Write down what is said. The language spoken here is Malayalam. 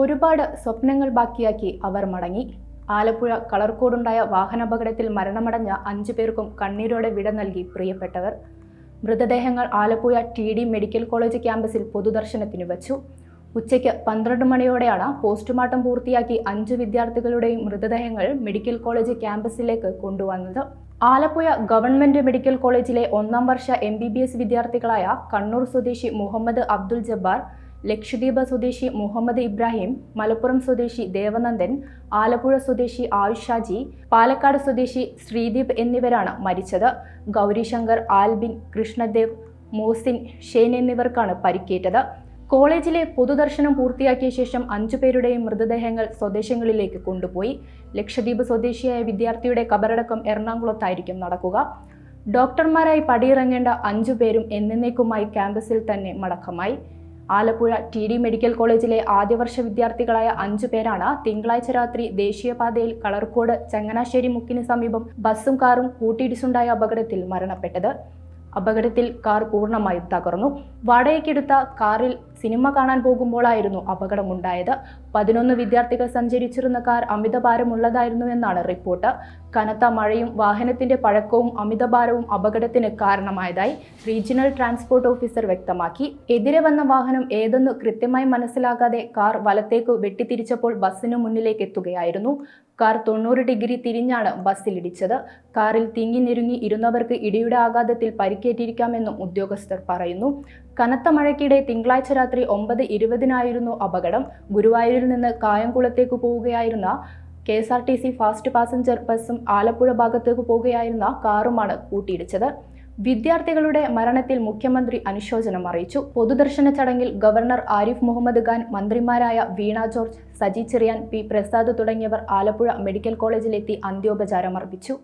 ഒരുപാട് സ്വപ്നങ്ങൾ ബാക്കിയാക്കി അവർ മടങ്ങി. ആലപ്പുഴ കളർക്കോടുണ്ടായ വാഹനാപകടത്തിൽ മരണമടഞ്ഞ 5 പേർക്കും കണ്ണീരോടെ വിട നൽകി പ്രിയപ്പെട്ടവർ. മൃതദേഹങ്ങൾ ആലപ്പുഴ TD മെഡിക്കൽ കോളേജ് ക്യാമ്പസിൽ പൊതുദർശനത്തിന് വച്ചു. ഉച്ചയ്ക്ക് 12 മണിയോടെയാണ് പോസ്റ്റ്മോർട്ടം പൂർത്തിയാക്കി 5 വിദ്യാർത്ഥികളുടെയും മൃതദേഹങ്ങൾ മെഡിക്കൽ കോളേജ് ക്യാമ്പസിലേക്ക് കൊണ്ടുവന്നത്. ആലപ്പുഴ ഗവൺമെന്റ് മെഡിക്കൽ കോളേജിലെ 1ാം വർഷ MBBS വിദ്യാർത്ഥികളായ കണ്ണൂർ സ്വദേശി മുഹമ്മദ് അബ്ദുൽ ജബ്ബാർ, ലക്ഷദ്വീപ് സ്വദേശി മുഹമ്മദ് ഇബ്രാഹിം, മലപ്പുറം സ്വദേശി ദേവനന്ദൻ, ആലപ്പുഴ സ്വദേശി ആയുഷാജി, പാലക്കാട് സ്വദേശി ശ്രീദീപ് എന്നിവരാണ് മരിച്ചത്. ഗൗരിശങ്കർ, ആൽബിൻ, കൃഷ്ണദേവ്, മോസിൻ, ഷെയ്ൻ എന്നിവർക്കാണ് പരിക്കേറ്റത്. കോളേജിലെ പൊതുദർശനം പൂർത്തിയാക്കിയ ശേഷം 5 പേരുടെയും മൃതദേഹങ്ങൾ സ്വദേശങ്ങളിലേക്ക് കൊണ്ടുപോയി. ലക്ഷദ്വീപ് സ്വദേശിയായ വിദ്യാർത്ഥിയുടെ കബറടക്കം എറണാകുളത്തായിരിക്കും നടക്കുക. ഡോക്ടർമാരായി പടിയിറങ്ങേണ്ട 5 പേരും എന്നേക്കുമായി ക്യാമ്പസിൽ തന്നെ മടക്കമായി. ആലപ്പുഴ TD മെഡിക്കൽ കോളേജിലെ ആദ്യവർഷ വിദ്യാർത്ഥികളായ 5 പേരാണ് തിങ്കളാഴ്ച രാത്രി ദേശീയപാതയിൽ കളർക്കോട് ചങ്ങനാശ്ശേരി മുക്കിന് സമീപം ബസ്സും കാറും കൂട്ടിയിടിച്ചുണ്ടായ അപകടത്തിൽ മരണപ്പെട്ടത്. അപകടത്തിൽ കാർ പൂർണ്ണമായും തകർന്നു. വാടകയ്ക്കെടുത്ത കാറിൽ സിനിമ കാണാൻ പോകുമ്പോഴായിരുന്നു അപകടമുണ്ടായത്. 11 വിദ്യാർത്ഥികൾ സഞ്ചരിച്ചിരുന്ന കാർ അമിതഭാരമുള്ളതായിരുന്നുവെന്നാണ് റിപ്പോർട്ട്. കനത്ത മഴയും വാഹനത്തിന്റെ പഴക്കവും അമിതഭാരവും അപകടത്തിന് കാരണമായതായി റീജിയണൽ ട്രാൻസ്പോർട്ട് ഓഫീസർ വ്യക്തമാക്കി. എതിരെ വന്ന വാഹനം ഏതെന്ന് കൃത്യമായി മനസ്സിലാകാതെ കാർ വലത്തേക്ക് വെട്ടിത്തിരിച്ചപ്പോൾ ബസ്സിന് മുന്നിലേക്ക് എത്തുകയായിരുന്നു. കാർ 90 ഡിഗ്രി തിരിഞ്ഞാണ് ബസ്സിലിടിച്ചത്. കാറിൽ തിങ്ങി ഞെരുങ്ങി ഇരുന്നവർക്ക് ഇടിയുടെ ആഘാതത്തിൽ പരിക്കേറ്റിരിക്കാമെന്നും ഉദ്യോഗസ്ഥർ പറയുന്നു. കനത്ത മഴയ്ക്കിടെ തിങ്കളാഴ്ച രാത്രി 9:20-നായിരുന്നു അപകടം. ഗുരുവായൂരിൽ നിന്ന് കായംകുളത്തേക്ക് പോവുകയായിരുന്ന KSRTC ഫാസ്റ്റ് പാസഞ്ചർ ബസ്സും ആലപ്പുഴ ഭാഗത്തേക്ക് പോവുകയായിരുന്ന കാറുമാണ് കൂട്ടിയിടിച്ചത്. വിദ്യാർത്ഥികളുടെ മരണത്തിൽ മുഖ്യമന്ത്രി അനുശോചനം അറിയിച്ചു. പൊതുദർശന ചടങ്ങിൽ ഗവർണർ ആരിഫ് മുഹമ്മദ് ഖാൻ, മന്ത്രിമാരായ വീണ ജോർജ്, സജി ചെറിയാൻ, P പ്രസാദ് തുടങ്ങിയവർ ആലപ്പുഴ മെഡിക്കൽ കോളേജിലെത്തി അന്ത്യോപചാരം അർപ്പിച്ചു.